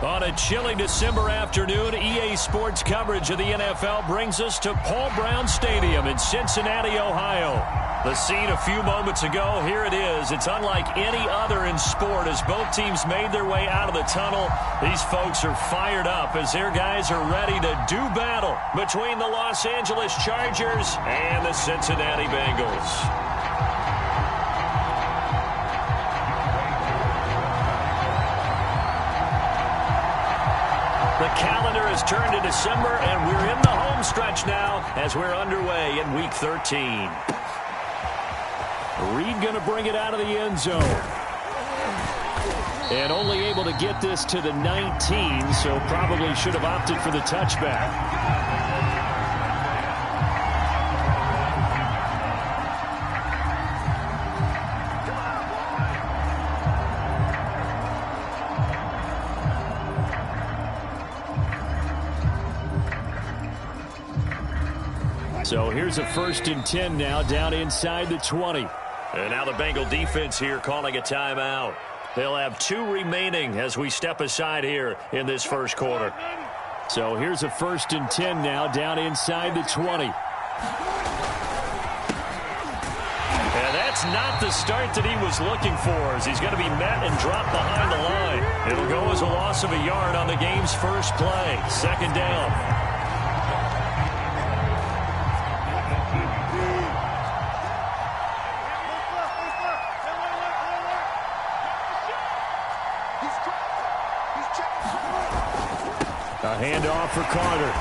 On a chilly December afternoon, EA Sports coverage of the NFL brings us to Paul Brown Stadium in Cincinnati, Ohio. The scene a few moments ago, here it is. It's unlike any other in sport as both teams made their way out of the tunnel. These folks are fired up as their guys are ready to do battle between the Los Angeles Chargers and the Cincinnati Bengals. The calendar has turned to December, and we're in the home stretch now as we're underway in Week 13. Reed going to bring it out of the end zone. And only able to get this to the 19, so probably should have opted for the touchback. So here's a 1st and 10 now down inside the 20. And now the Bengal defense here calling a timeout. They'll have 2 remaining as we step aside here in this first quarter. So here's a 1st and 10 now down inside the 20. And that's not the start that he was looking for as he's going to be met and dropped behind the line. It'll go as a loss of a yard on the game's first play. 2nd down. Handoff for Carter.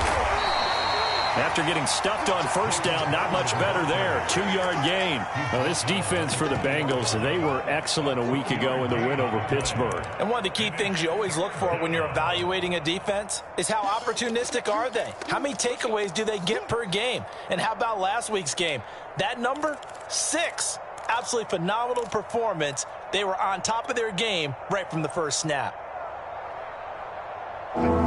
After getting stuffed on 1st down, not much better there. 2-yard gain. Now, this defense for the Bengals, they were excellent a week ago in the win over Pittsburgh. And one of the key things you always look for when you're evaluating a defense is how opportunistic are they? How many takeaways do they get per game? And how about last week's game? That number, 6. Absolutely phenomenal performance. They were on top of their game right from the first snap.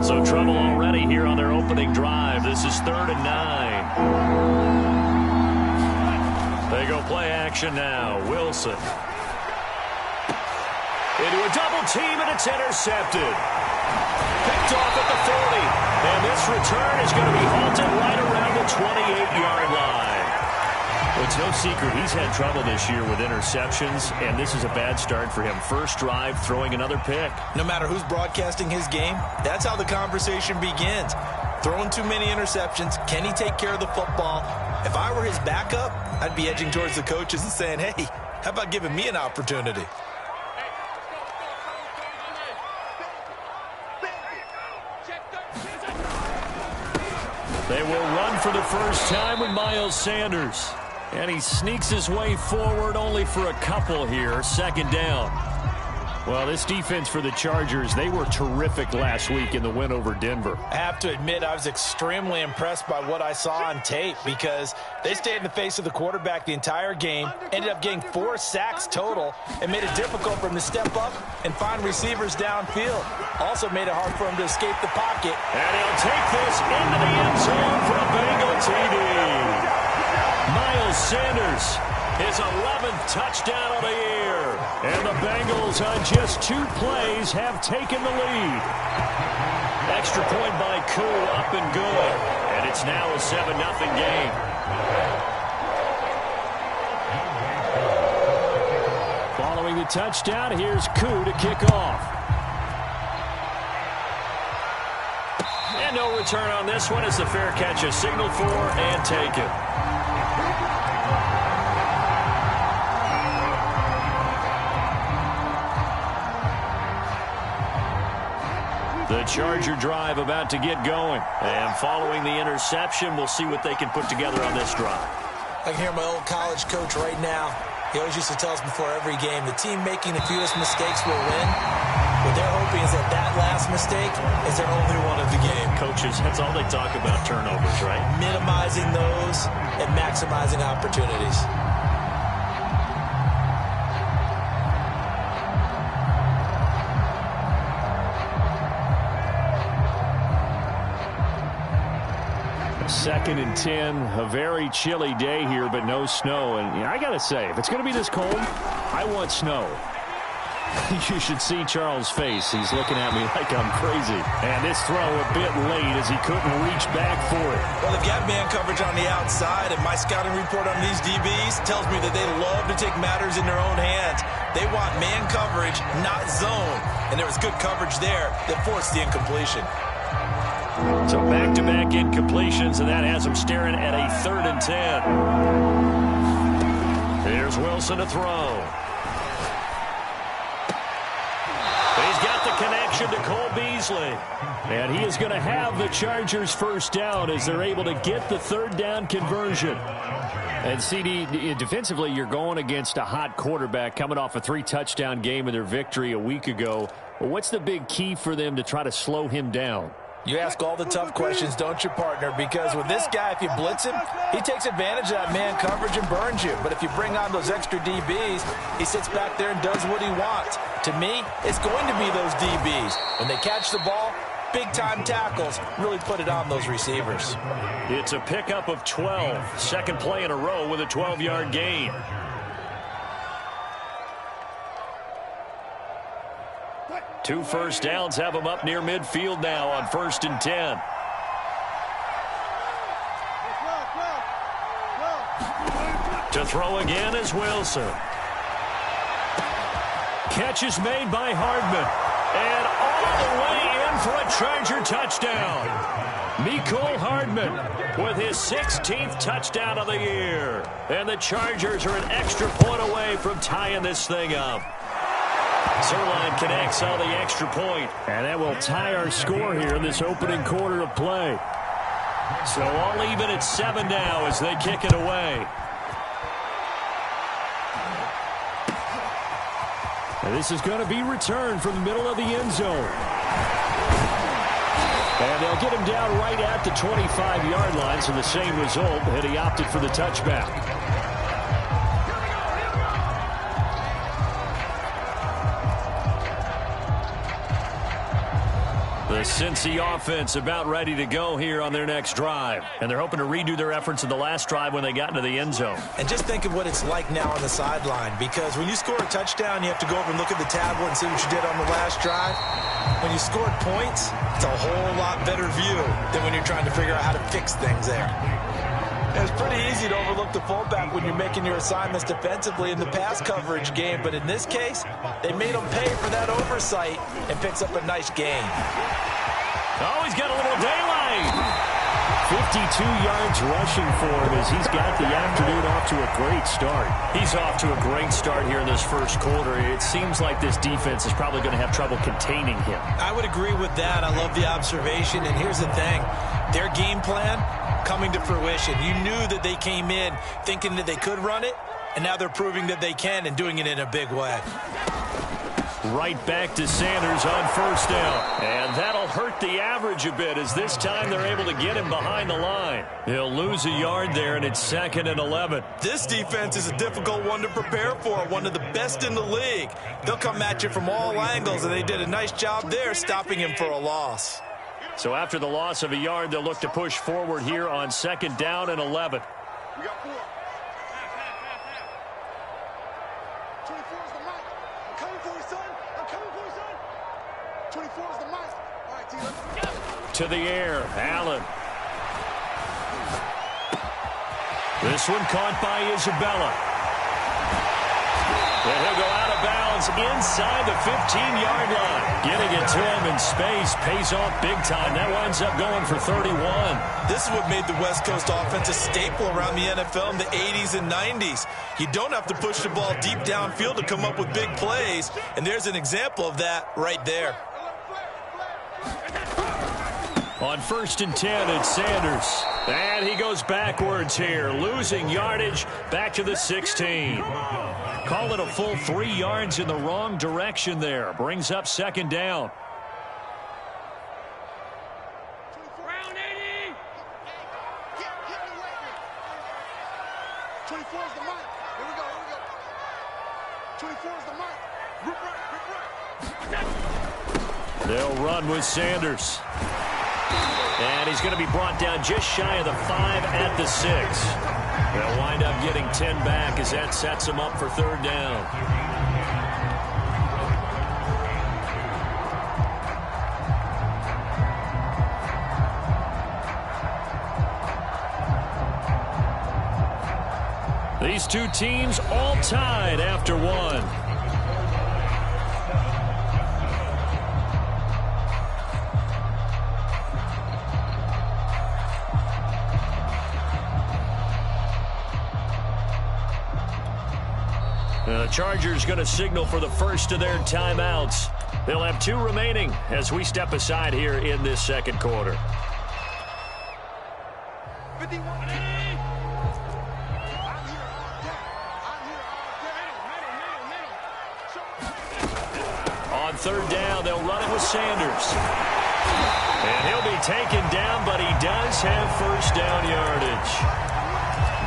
So trouble already here on their opening drive. This is 3rd and 9. They go play action now. Wilson. Into a double team, and it's intercepted. Picked off at the 40. And this return is going to be halted right around the 28-yard line. Well, it's no secret he's had trouble this year with interceptions, and this is a bad start for him. First drive, throwing another pick. No matter who's broadcasting his game, that's how the conversation begins. Throwing too many interceptions, can he take care of the football? If I were his backup, I'd be edging towards the coaches and saying, hey, how about giving me an opportunity? They will run for the first time with Miles Sanders. And he sneaks his way forward only for a couple here. 2nd down. Well, this defense for the Chargers, they were terrific last week in the win over Denver. I have to admit, I was extremely impressed by what I saw on tape because they stayed in the face of the quarterback the entire game, ended up getting 4 sacks total, and made it difficult for him to step up and find receivers downfield. Also made it hard for him to escape the pocket. And he'll take this into the end zone for a Bengal TD. Miles Sanders, his 11th touchdown of the year. And the Bengals on just 2 plays have taken the lead. Extra point by Koo, up and good. And it's now a 7-0 game. Following the touchdown, here's Koo to kick off. And no return on this one as the fair catch is signaled for and taken. The Charger drive about to get going. And following the interception, we'll see what they can put together on this drive. I can hear my old college coach right now. He always used to tell us before every game, the team making the fewest mistakes will win. What they're hoping is that that last mistake is their only one of the game. Coaches, that's all they talk about, turnovers, right? Minimizing those and maximizing opportunities. Second and 10, a very chilly day here, but no snow. And I got to say, if it's going to be this cold, I want snow. You should see Charles' face. He's looking at me like I'm crazy. And this throw a bit late as he couldn't reach back for it. Well, they've got man coverage on the outside, and my scouting report on these DBs tells me that they love to take matters in their own hands. They want man coverage, not zone. And there was good coverage there that forced the incompletion. So back-to-back incompletions, and that has him staring at a 3rd and 10. Here's Wilson to throw. He's got the connection to Cole Beasley. And he is going to have the Chargers first down as they're able to get the 3rd down conversion. And CD, defensively, you're going against a hot quarterback coming off a 3-touchdown game in their victory a week ago. Well, what's the big key for them to try to slow him down? You ask all the tough questions, don't you, partner? Because with this guy, if you blitz him, he takes advantage of that man coverage and burns you. But if you bring on those extra DBs, he sits back there and does what he wants. To me, it's going to be those DBs. When they catch the ball, big-time tackles really put it on those receivers. It's a pickup of 12. Second play in a row with a 12-yard gain. Two first downs have him up near midfield now on 1st and 10. To throw again is Wilson. Catch is made by Hardman. And all the way in for a Charger touchdown. Mecole Hardman with his 16th touchdown of the year. And the Chargers are an extra point away from tying this thing up. Zerline connects on the extra point. And that will tie our score here in this opening quarter of play. So all even at 7 now as they kick it away. And this is going to be returned from the middle of the end zone. And they'll get him down right at the 25-yard line, so the same result, and he opted for the touchback. The Cincy offense about ready to go here on their next drive. And they're hoping to redo their efforts in the last drive when they got into the end zone. And just think of what it's like now on the sideline, because when you score a touchdown, you have to go over and look at the tablet and see what you did on the last drive. When you scored points, it's a whole lot better view than when you're trying to figure out how to fix things there. It's pretty easy to overlook the fullback when you're making your assignments defensively in the pass coverage game, but in this case, they made him pay for that oversight and picks up a nice gain. Oh, he's got a little daylight. 52 yards rushing for him as he's got the afternoon off to a great start. He's off to a great start here in this first quarter. It seems like this defense is probably going to have trouble containing him. I would agree with that. I love the observation, and here's the thing. Their game plan coming to fruition. You knew that they came in thinking that they could run it, and now they're proving that they can and doing it in a big way. Right back to Sanders on first down. And that'll hurt the average a bit as this time they're able to get him behind the line. He'll lose a yard there, and it's 2nd and 11. This defense is a difficult one to prepare for, one of the best in the league. They'll come at you from all angles, and they did a nice job there stopping him for a loss. So after the loss of a yard, they'll look to push forward here on 2nd down and 11. We got 4. 24 is the mic. I'm coming for you, son. I'm coming for you, son. 24 is the mic. All right, T, let's go. To the air, Allen. This one caught by Isabella. And he'll go out of bounds inside the 15-yard line. Getting it to him in space pays off big time. That winds up going for 31. This is what made the West Coast offense a staple around the NFL in the 80s and 90s. You don't have to push the ball deep downfield to come up with big plays, and there's an example of that right there. On 1st and 10, it's Sanders. And he goes backwards here, losing yardage back to the 16. Call it a full 3 yards in the wrong direction there. Brings up 2nd down. Round 80. 24 is the mic. Here we go. 24 is the mic. Rip right. They'll run with Sanders. And he's going to be brought down just shy of the 5 at the 6. They'll wind up getting 10 back as that sets him up for 3rd down. These two teams all tied after one. The Chargers going to signal for the first of their timeouts. They'll have 2 remaining as we step aside here in this second quarter. 51. On third down, they'll run it with Sanders. And he'll be taken down, but he does have first down yardage.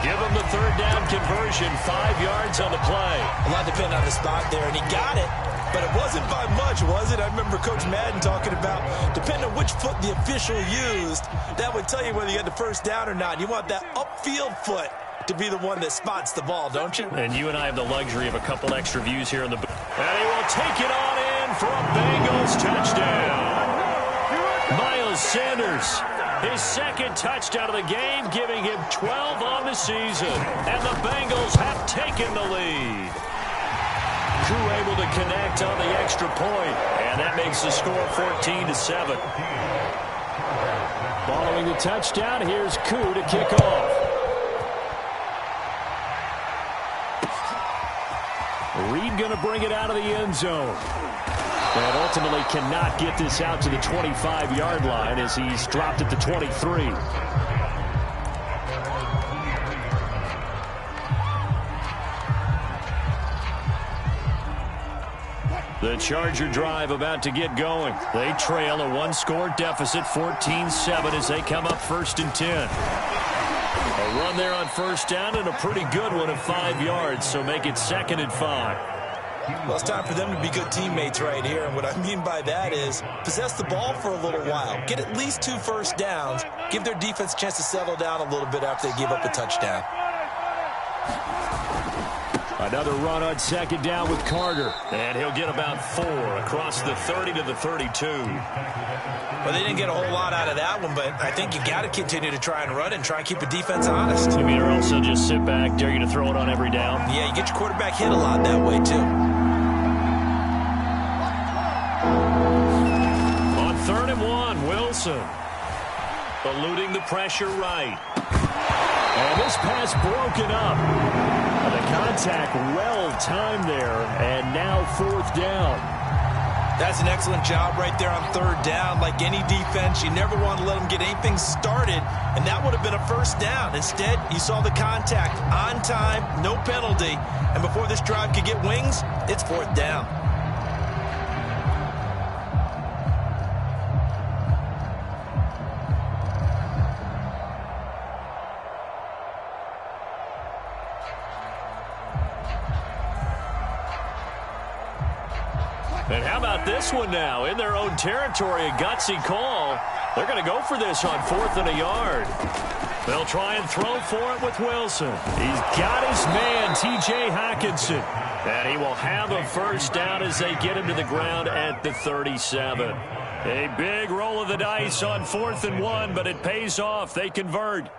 Give him the third down conversion, 5 yards on the play. A lot depended on the spot there, and he got it, but it wasn't by much, was it? I remember Coach Madden talking about, depending on which foot the official used, that would tell you whether you had the first down or not. You want that upfield foot to be the one that spots the ball, don't you? And you and I have the luxury of a couple extra views here in the booth. And he will take it on in for a Bengals touchdown. Miles Sanders, his second touchdown of the game, giving him 12 on the season. And the Bengals have taken the lead. Crew able to connect on the extra point, and that makes the score 14-7. Following the touchdown, here's Koo to kick off. Reed going to bring it out of the end zone. And ultimately cannot get this out to the 25-yard line as he's dropped at the 23. The Charger drive about to get going. They trail a 1-score deficit, 14-7, as they come up 1st and 10. A run there on first down and a pretty good one of 5 yards, so make it 2nd and 5. Well, it's time for them to be good teammates right here. And what I mean by that is possess the ball for a little while. Get at least 2 first downs. Give their defense a chance to settle down a little bit after they give up a touchdown. Another run on 2nd down with Carter. And he'll get about 4 across the 30 to the 32. Well, they didn't get a whole lot out of that one, but I think you got to continue to try and run and try and keep the defense honest. You mean or also just sit back, dare you to throw it on every down? Yeah, you get your quarterback hit a lot that way, too. On 3rd and 1, Wilson. Eluding the pressure right. And this pass broken up. The contact well timed there, and now 4th down. That's an excellent job right there on 3rd down. Like any defense, you never want to let them get anything started, and that would have been a first down. Instead, you saw the contact on time, no penalty, and before this drive could get wings, it's 4th down. And how about this one now? In their own territory, a gutsy call. They're going to go for this on 4th and a yard. They'll try and throw for it with Wilson. He's got his man, T.J. Hockenson. And he will have a first down as they get him to the ground at the 37. A big roll of the dice on 4th and 1, but it pays off. They convert.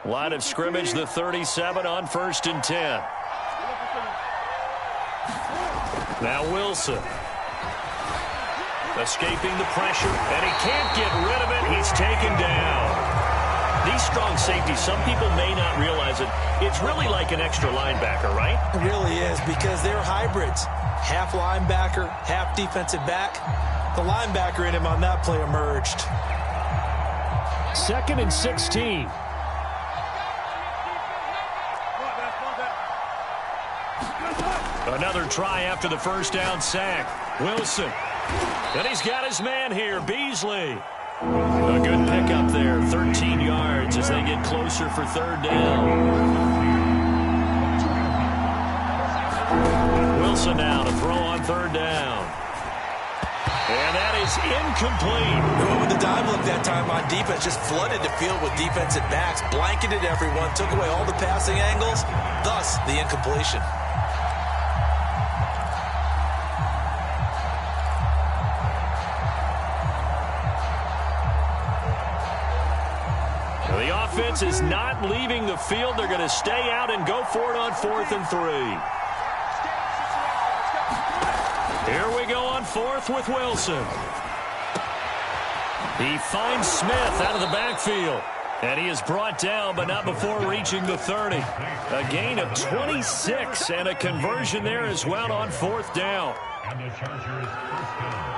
Line of scrimmage, the 37 on 1st and 10. Now Wilson. Escaping the pressure, and he can't get rid of it. He's taken down. These strong safeties, some people may not realize it. It's really like an extra linebacker, right? It really is, because they're hybrids. Half linebacker, half defensive back. The linebacker in him on that play emerged. 2nd and 16. Another try after the first down sack. Wilson. And he's got his man here, Beasley. A good pickup there, 13 yards as they get closer for 3rd down. Wilson now to throw on 3rd down. And that is incomplete. They went with the dive look that time on defense, just flooded the field with defensive backs, blanketed everyone, took away all the passing angles, thus the incompletion. offense is not leaving the field. They're going to stay out and go for it on 4th and 3. Here we go on 4th with Wilson. He finds Smith out of the backfield. And he is brought down, but not before reaching the 30. A gain of 26 and a conversion there as well on 4th down. And the Chargers first down.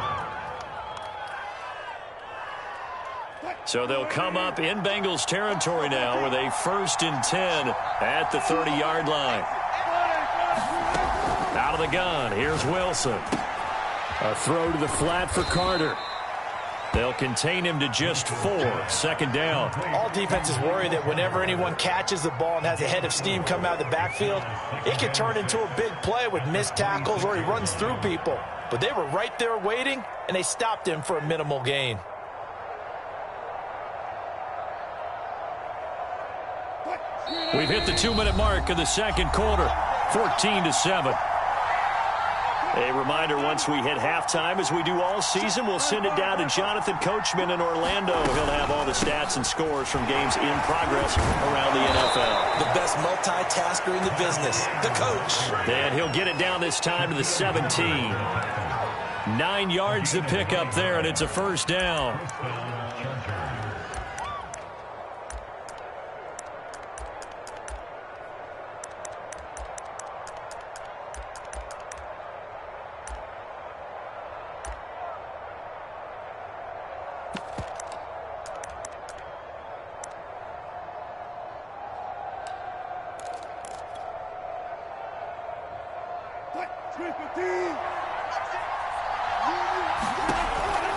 So they'll come up in Bengals territory now with a 1st and 10 at the 30-yard line. Out of the gun, here's Wilson. A throw to the flat for Carter. They'll contain him to just 4. 2nd down. All defenses worry that whenever anyone catches the ball and has a head of steam come out of the backfield, it can turn into a big play with missed tackles or he runs through people. But they were right there waiting, and they stopped him for a minimal gain. We've hit the 2-minute mark of the 2nd quarter. 14-7. A reminder, once we hit halftime, as we do all season, we'll send it down to Jonathan Coachman in Orlando. He'll have all the stats and scores from games in progress around the NFL. The best multitasker in the business, the coach. And he'll get it down this time to the 17. 9 yards to pick up there, and it's a 1st down.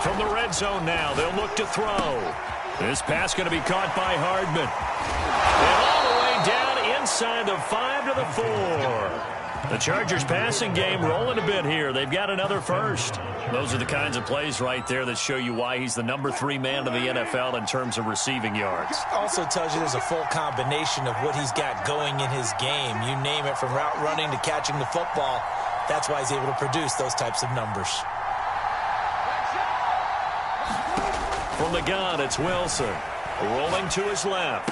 From the red zone now, they'll look to throw. This pass going to be caught by Hardman. And all the way down inside the 5 to the 4. The Chargers passing game rolling a bit here. They've got another 1st. Those are the kinds of plays right there that show you why he's the number 3 man in the NFL in terms of receiving yards. Also tells you there's a full combination of what he's got going in his game. You name it, from route running to catching the football. That's why he's able to produce those types of numbers. From the gun, it's Wilson. Rolling to his left.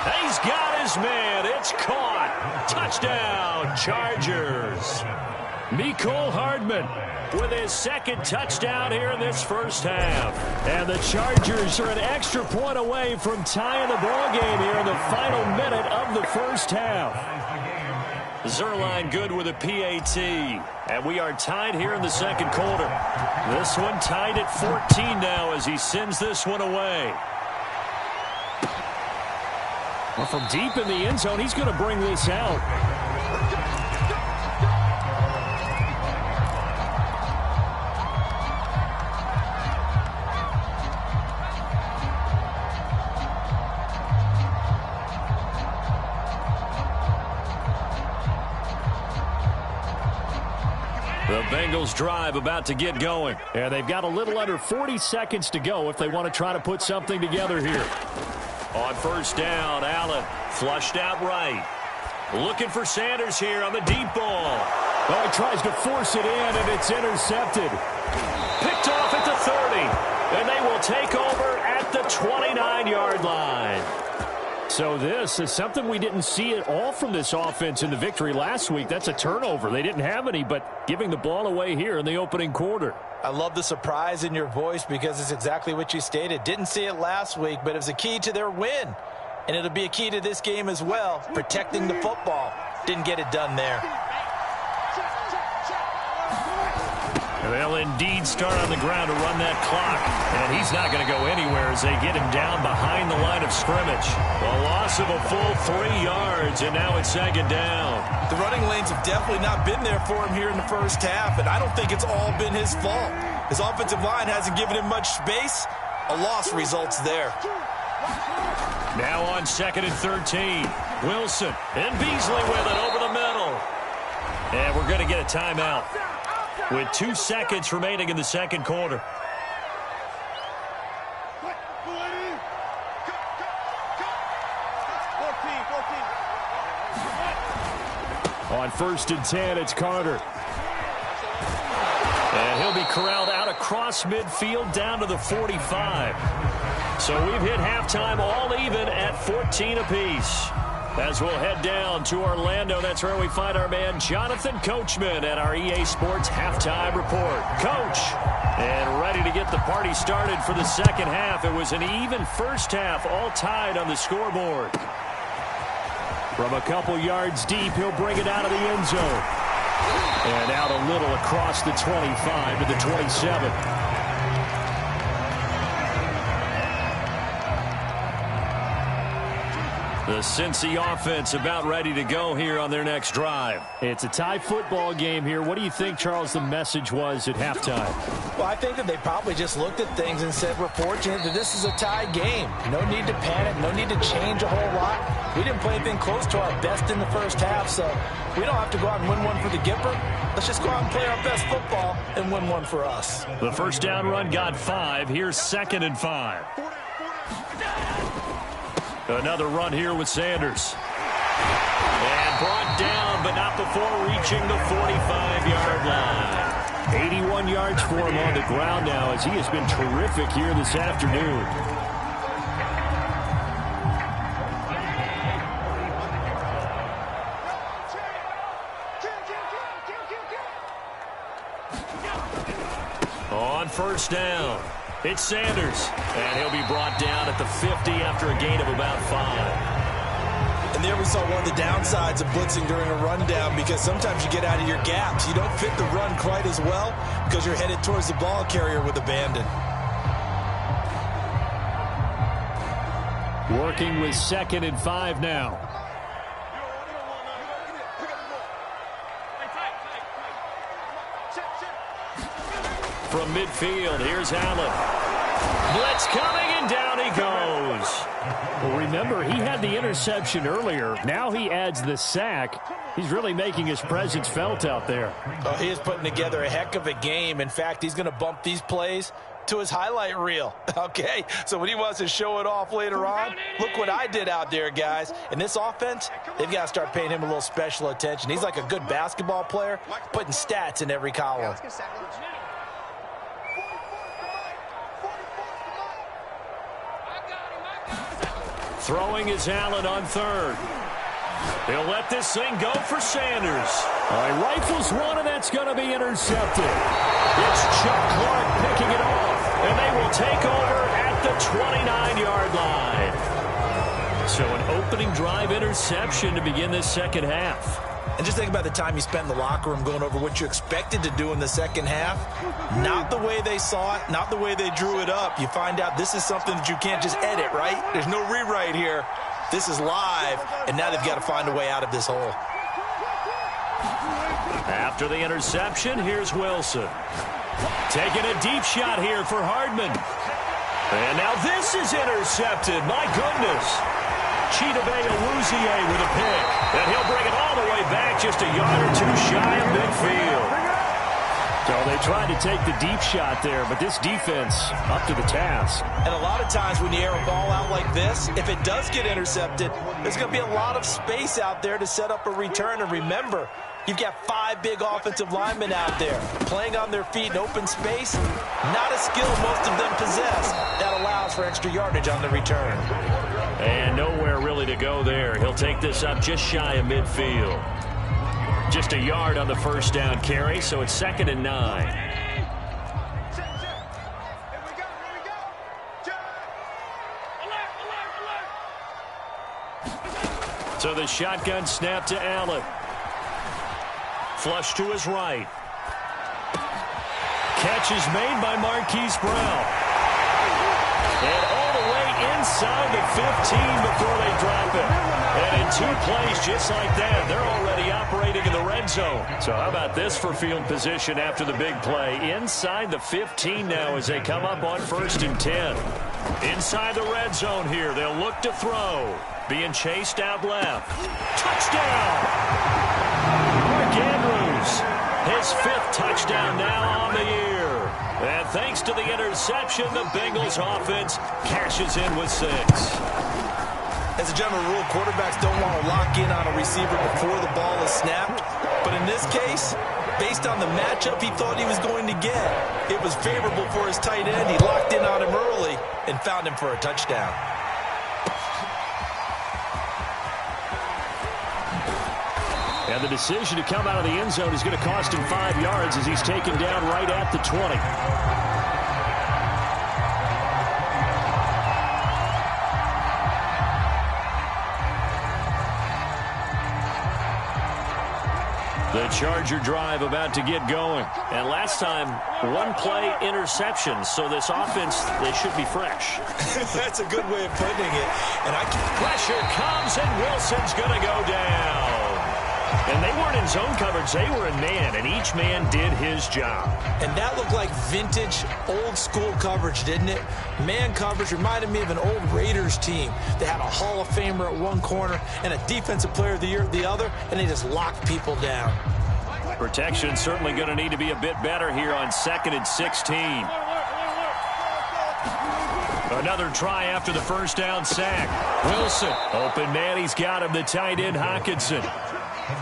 He's got his man. It's caught. Touchdown, Chargers. Mecole Hardman with his 2nd touchdown here in this 1st half. And the Chargers are an extra point away from tying the ball game here in the final minute of the 1st half. Zerline good with a PAT. And we are tied here in the 2nd quarter. This one tied at 14 now as he sends this one away. Well, from deep in the end zone, he's going to bring this out. The Bengals drive about to get going. And they've got a little under 40 seconds to go if they want to try to put something together here. On 1st down, Allen flushed out right. Looking for Sanders here on the deep ball. Oh, he tries to force it in, and it's intercepted. Picked off at the 30. And they will take over at the 29-yard line. So this is something we didn't see at all from this offense in the victory last week. That's a turnover. They didn't have any, but giving the ball away here in the opening quarter. I love the surprise in your voice because it's exactly what you stated. Didn't see it last week, but it was a key to their win. And it'll be a key to this game as well, protecting the football. Didn't get it done there. They'll indeed start on the ground to run that clock. And he's not going to go anywhere as they get him down behind the line of scrimmage. A loss of a full 3 yards, and now it's 2nd down. The running lanes have definitely not been there for him here in the 1st half, and I don't think it's all been his fault. His offensive line hasn't given him much space. A loss results there. Now on 2nd and 13. Wilson and Beasley with it over the middle. And we're going to get a timeout with 2 seconds remaining in the 2nd quarter. On 1st and 10, it's Carter. And he'll be corralled out across midfield down to the 45. So we've hit halftime all even at 14 apiece. As we'll head down to Orlando, that's where we find our man Jonathan Coachman at our EA Sports Halftime Report. Coach, and ready to get the party started for the second half. It was an even first half, all tied on the scoreboard. From a couple yards deep, he'll bring it out of the end zone. And out a little across the 25 to the 27. The Cincy offense about ready to go here on their next drive. It's a tie football game here. What do you think, Charles, the message was at halftime? Well, I think that they probably just looked at things and said, we're fortunate that this is a tie game. No need to panic. No need to change a whole lot. We didn't play anything close to our best in the first half, so we don't have to go out and win one for the Gipper. Let's just go out and play our best football and win one for us. The first down run got 5. Here's 2nd and 5. Another run here with Sanders. And brought down, but not before reaching the 45-yard line. 81 yards for him on the ground now, as he has been terrific here this afternoon. On first down, it's Sanders, and he'll be brought down at the 50 after a gain of about 5. And there we saw one of the downsides of blitzing during a rundown, because sometimes you get out of your gaps. You don't fit the run quite as well because you're headed towards the ball carrier with abandon. Working with 2nd and 5 now. From midfield, here's Allen. Blitz coming, and down he goes. Well, remember, he had the interception earlier. Now he adds the sack. He's really making his presence felt out there. Oh, he is putting together a heck of a game. In fact, he's going to bump these plays to his highlight reel. Okay, so when he wants to show it off later on, look what I did out there, guys. And this offense, they've got to start paying him a little special attention. He's like a good basketball player, putting stats in every column. Throwing is Allen on 3rd. He'll let this thing go for Sanders. All right, rifles one, and that's going to be intercepted. It's Chuck Clark picking it off, and they will take over at the 29-yard line. So an opening drive interception to begin this second half. And just think about the time you spent in the locker room going over what you expected to do in the second half. Not the way they saw it, not the way they drew it up. You find out this is something that you can't just edit, right? There's no rewrite here. This is live, and now they've got to find a way out of this hole. After the interception, here's Wilson. Taking a deep shot here for Hardman. And now this is intercepted. My goodness. Chidobe Awuzie with a pick. And he'll bring it all the way back just a yard or two shy of midfield. So they tried to take the deep shot there, but this defense up to the task. And a lot of times when you air a ball out like this, if it does get intercepted, there's going to be a lot of space out there to set up a return. And remember, you've got 5 big offensive linemen out there playing on their feet in open space. Not a skill most of them possess. That allows for extra yardage on the return. And nowhere really to go there. He'll take this up just shy of midfield. Just a yard on the first down carry, so it's 2nd and 9. So the shotgun snap to Allen. Flush to his right. Catch is made by Marquise Brown. And all the way inside the 15 before they drop it. And in 2 plays just like that, they're already operating in the red zone. So how about this for field position after the big play? Inside the 15 now as they come up on 1st and 10. Inside the red zone here, they'll look to throw. Being chased out left. Touchdown! Mark Andrews, his 5th touchdown now on the year. And thanks to the interception, the Bengals offense cashes in with 6. As a general rule, quarterbacks don't want to lock in on a receiver before the ball is snapped. But in this case, based on the matchup he thought he was going to get. It was favorable for his tight end. He locked in on him early and found him for a touchdown. And the decision to come out of the end zone is going to cost him 5 yards as he's taken down right at the 20. The Charger drive about to get going. And last time, one-play interception. So this offense, they should be fresh. That's a good way of putting it. And Pressure comes, and Wilson's going to go down. And they weren't in zone coverage. They were in man, and each man did his job. And that looked like vintage, old-school coverage, didn't it? Man coverage reminded me of an old Raiders team. They had a Hall of Famer at one corner and a Defensive Player of the Year at the other, and they just locked people down. Protection certainly going to need to be a bit better here on 2nd and 16. Another try after the first down sack. Wilson, open man, he's got him, the tight end Hockenson.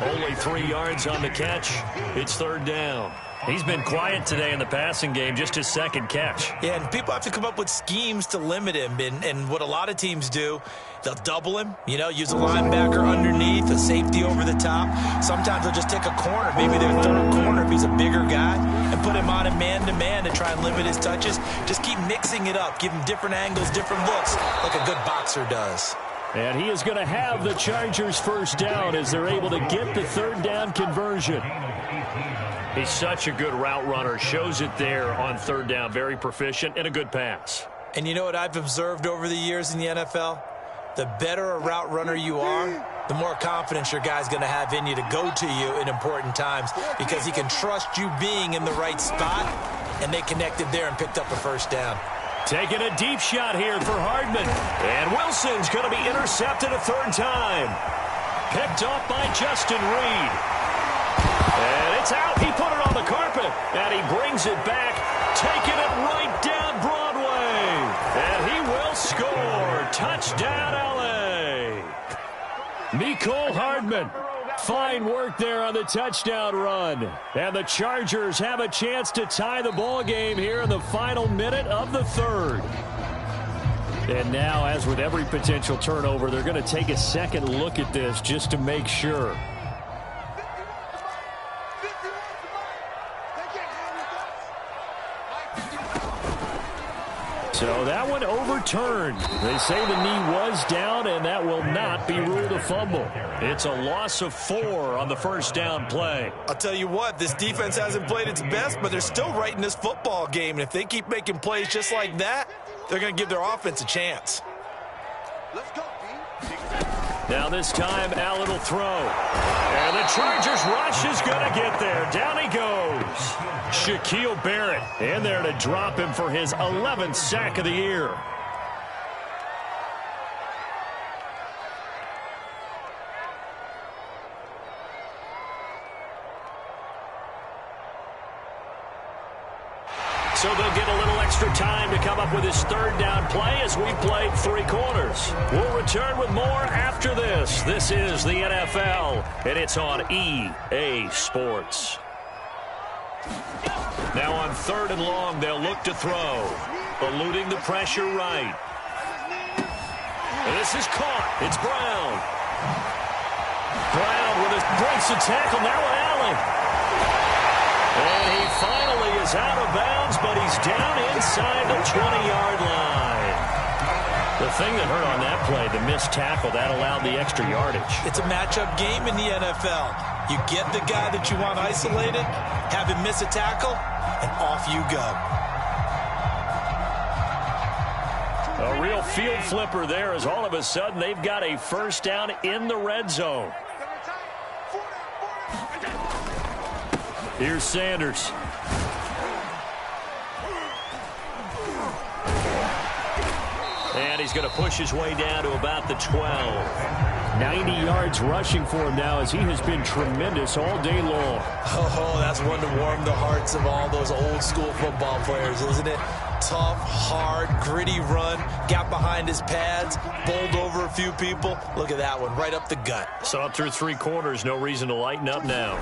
Only 3 yards on the catch. It's 3rd down. He's been quiet today in the passing game, just his 2nd catch. Yeah, and people have to come up with schemes to limit him. And what a lot of teams do, they'll double him, use a linebacker underneath, a safety over the top. Sometimes they'll just take a corner, maybe their 3rd corner if he's a bigger guy, and put him on a man-to-man to try and limit his touches. Just keep mixing it up, give him different angles, different looks, like a good boxer does. And he is going to have the Chargers first down as they're able to get the 3rd down conversion. He's such a good route runner. Shows it there on 3rd down. Very proficient and a good pass. And you know what I've observed over the years in the NFL? The better a route runner you are, the more confidence your guy's going to have in you to go to you in important times because he can trust you being in the right spot, and they connected there and picked up a first down. Taking a deep shot here for Hardman. And Wilson's going to be intercepted a 3rd time. Picked off by Justin Reed. And it's out. He put it on the carpet. And he brings it back, taking it right down Broadway. And he will score. Touchdown, L.A. Mecole Hardman. Fine work there on the touchdown run. And the Chargers have a chance to tie the ball game here in the final minute of the 3rd. And now, as with every potential turnover, they're going to take a second look at this just to make sure. So that one overturned. They say the knee was down, and that will not be ruled a fumble. It's a loss of 4 on the first down play. I'll tell you what, this defense hasn't played its best, but they're still right in this football game. And if they keep making plays just like that, they're going to give their offense a chance. Let's go, Now this time, Allen will throw. And the Chargers rush is going to get there. Down he goes. Shaquille Barrett in there to drop him for his 11th sack of the year. So they'll get a little extra time to come up with his 3rd down play as we played 3 quarters. We'll return with more after this. This is the NFL, and it's on EA Sports. Now on 3rd and long, they'll look to throw. Eluding the pressure right. And this is caught. It's Brown. Brown breaks the tackle. Now Allen. And he finally is out of bounds, but he's down inside the 20-yard line. The thing that hurt on that play, the missed tackle, that allowed the extra yardage. It's a matchup game in the NFL. You get the guy that you want isolated, have him miss a tackle, and off you go. A real field flipper there as all of a sudden they've got a first down in the red zone. Here's Sanders. And he's going to push his way down to about the 12. 90 yards rushing for him now as he has been tremendous all day long. Oh, that's one to warm the hearts of all those old school football players, isn't it? Tough, hard, gritty run, got behind his pads, bowled over a few people. Look at that one, right up the gut. So up through 3 quarters, no reason to lighten up now.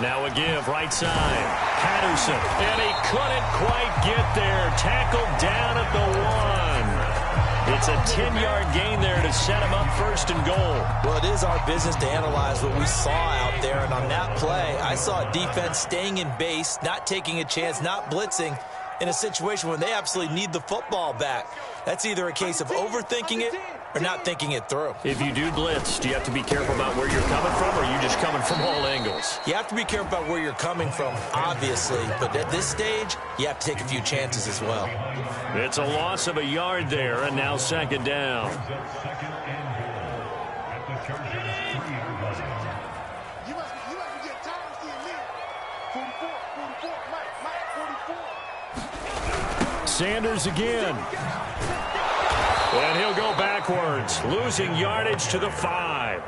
Now a give, right side. Patterson, and he couldn't quite get there. Tackled down at the 1. It's a 10-yard gain there to set him up first and goal. Well, it is our business to analyze what we saw out there, and on that play, I saw a defense staying in base, not taking a chance, not blitzing, in a situation when they absolutely need the football back. That's either a case of overthinking it or not thinking it through. If you do blitz, do you have to be careful about where you're coming from, or are you just coming from all angles? You have to be careful about where you're coming from, obviously, but at this stage, you have to take a few chances as well. It's a loss of a yard there, and now second down. Sanders again. And he'll go backwards, losing yardage to the 5.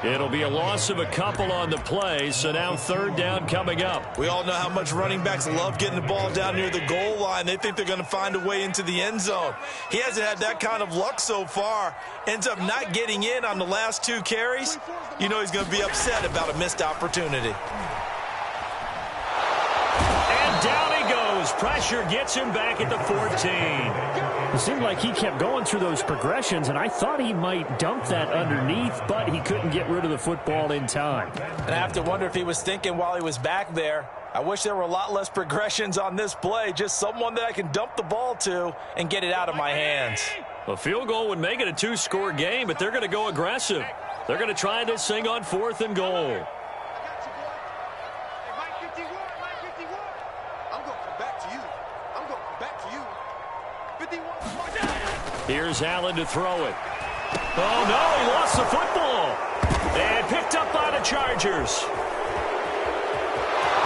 It'll be a loss of a couple on the play, so now third down coming up. We all know how much running backs love getting the ball down near the goal line. They think they're going to find a way into the end zone. He hasn't had that kind of luck so far. Ends up not getting in on the last 2 carries. You know he's going to be upset about a missed opportunity. And down he goes. Pressure gets him back at the 14. It seemed like he kept going through those progressions, and I thought he might dump that underneath, but he couldn't get rid of the football in time. And I have to wonder if he was thinking while he was back there, I wish there were a lot less progressions on this play, just someone that I can dump the ball to and get it out of my hands. A field goal would make it a 2-score game, but they're going to go aggressive. They're going to try this thing on 4th and goal. Here's Allen to throw it. Oh, no, he lost the football. And picked up by the Chargers.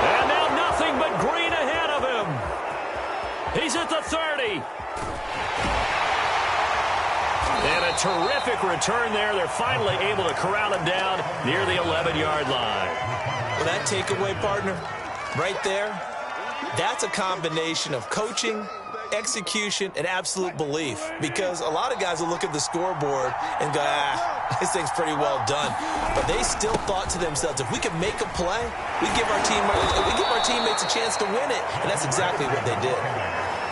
And now nothing but green ahead of him. He's at the 30. And a terrific return there. They're finally able to corral him down near the 11-yard line. Well, that takeaway, partner, right there, that's a combination of coaching, execution, and absolute belief, because a lot of guys will look at the scoreboard and go, this thing's pretty well done, but they still thought to themselves, if we can make a play, we give our teammates a chance to win it, and that's exactly what they did.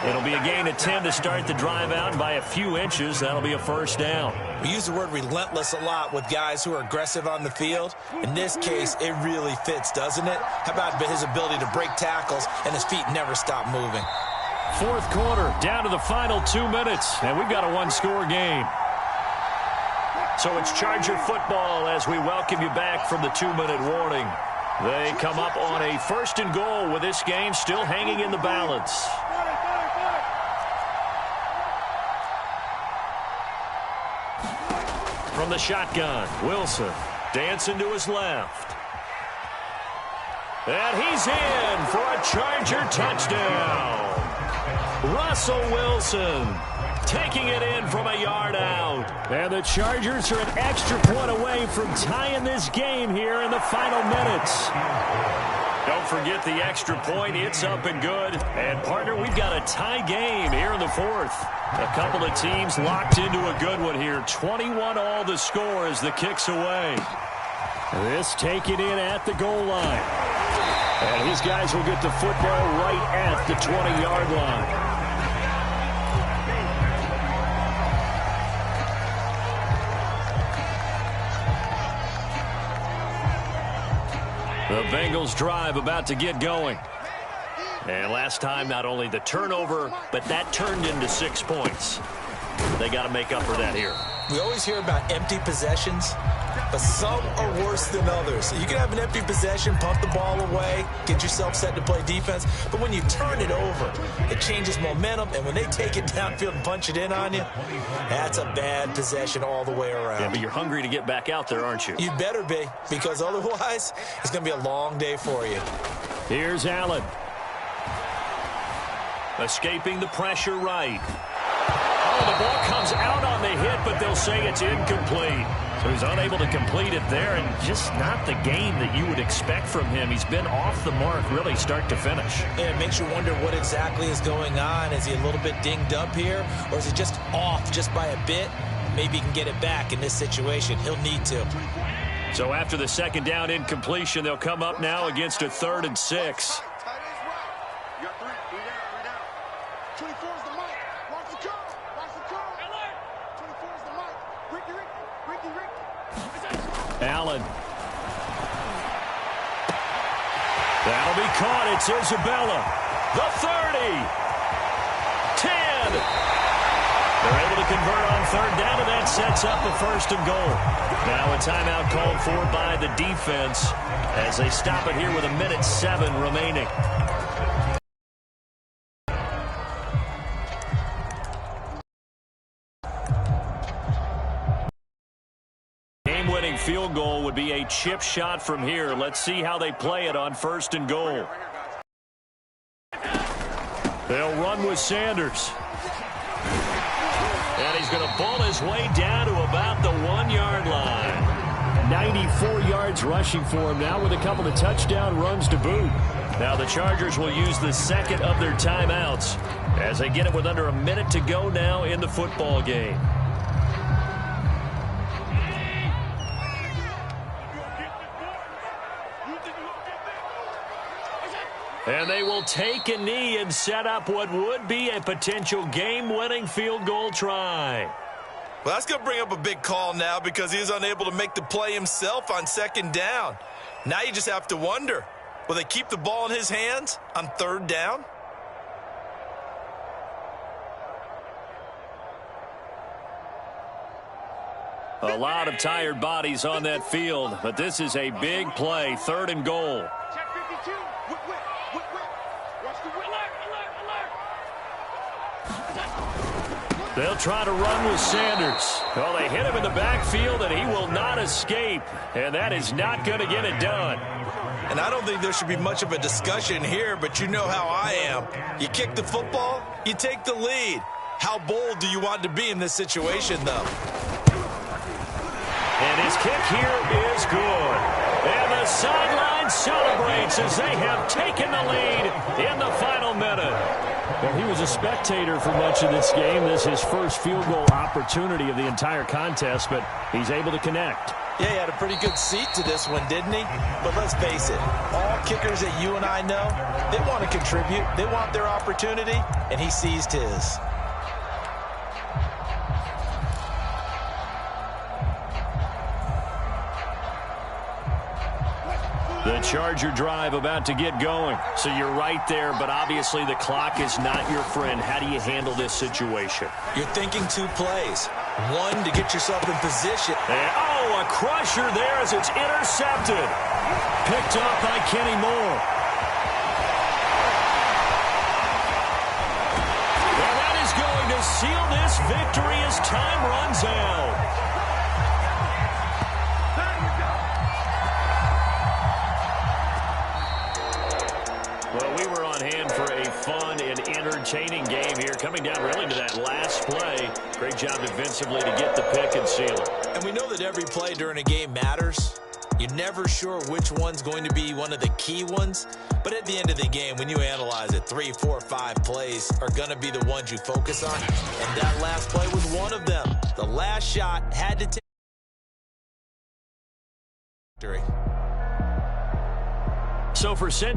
It'll be a gain of 10 to start the drive out, and by a few inches, that'll be a first down. We use the word relentless a lot with guys who are aggressive on the field. In this case, it really fits, doesn't it? How about his ability to break tackles and his feet never stop moving? 4th quarter, down to the final 2 minutes, and we've got a 1-score game. So it's Charger football as we welcome you back from the 2-minute warning. They come up on a 1st and goal with this game still hanging in the balance. From the shotgun, Wilson dancing to his left. And he's in for a Charger touchdown. Russell Wilson taking it in from a yard out. And the Chargers are an extra point away from tying this game here in the final minutes. Don't forget the extra point. It's up and good. And, partner, we've got a tie game here in the 4th. A couple of teams locked into a good one here. 21-all the score as the kick's away. This taken in at the goal line. And these guys will get the football right at the 20-yard line. The Bengals drive about to get going. And last time, not only the turnover, but that turned into 6 points. They got to make up for that here. We always hear about empty possessions, but some are worse than others. You can have an empty possession, pump the ball away, get yourself set to play defense, but when you turn it over, it changes momentum, and when they take it downfield and punch it in on you, that's a bad possession all the way around. Yeah, but you're hungry to get back out there, aren't you? You better be, because otherwise, it's going to be a long day for you. Here's Allen. Escaping the pressure right. Oh, the ball comes out on the hit, but they'll say it's incomplete. So he's unable to complete it there, and just not the game that you would expect from him. He's been off the mark really start to finish. Yeah, it makes you wonder what exactly is going on. Is he a little bit dinged up here, or is he just off just by a bit? Maybe he can get it back in this situation. He'll need to. So after the second down incompletion, they'll come up now against a 3rd and 6. You got 3 down. 24 is the mic. Watch the curve. Watch the curve. 24 is the mic. Ricky. Allen. That'll be caught. It's Isabella. The 30. 10. They're able to convert on 3rd down, and that sets up a 1st and goal. Now a timeout called for by the defense as they stop it here with 1:07 remaining. Game-winning field goal would be a chip shot from here. Let's see how they play it on 1st and goal. They'll run with Sanders. And he's going to ball his way down to about the 1-yard line. 94 yards rushing for him now with a couple of touchdown runs to boot. Now the Chargers will use the second of their timeouts as they get it with under a minute to go now in the football game. And they will take a knee and set up what would be a potential game-winning field goal try. Well, that's going to bring up a big call now because he was unable to make the play himself on 2nd down. Now you just have to wonder, will they keep the ball in his hands on 3rd down? A lot of tired bodies on that field, but this is a big play, 3rd and goal. Check 52. Whip. Watch the whip. Alert. They'll try to run with Sanders. Well, they hit him in the backfield, and he will not escape. And that is not going to get it done. And I don't think there should be much of a discussion here, but you know how I am. You kick the football, you take the lead. How bold do you want to be in this situation, though? And his kick here is good. And the sideline celebrates as they have taken the lead in the final minute. Well, he was a spectator for much of this game. This is his first field goal opportunity of the entire contest, but he's able to connect. Yeah, he had a pretty good seat to this one, didn't he? But let's face it, all kickers that you and I know, they want to contribute. They want their opportunity, and he seized his. The Charger drive about to get going. So you're right there, but obviously the clock is not your friend. How do you handle this situation? You're thinking 2 plays. 1 to get yourself in position. And, a crusher there as it's intercepted. Picked up by Kenny Moore. Well, that is going to seal this victory as time runs out. Well, we were on hand for a fun and entertaining game here. Coming down really to that last play. Great job defensively to get the pick and seal it. And we know that every play during a game matters. You're never sure which one's going to be one of the key ones. But at the end of the game, when you analyze it, 3, 4, 5 plays are going to be the ones you focus on. And that last play was one of them. The last shot had to take victory. So for Cincinnati.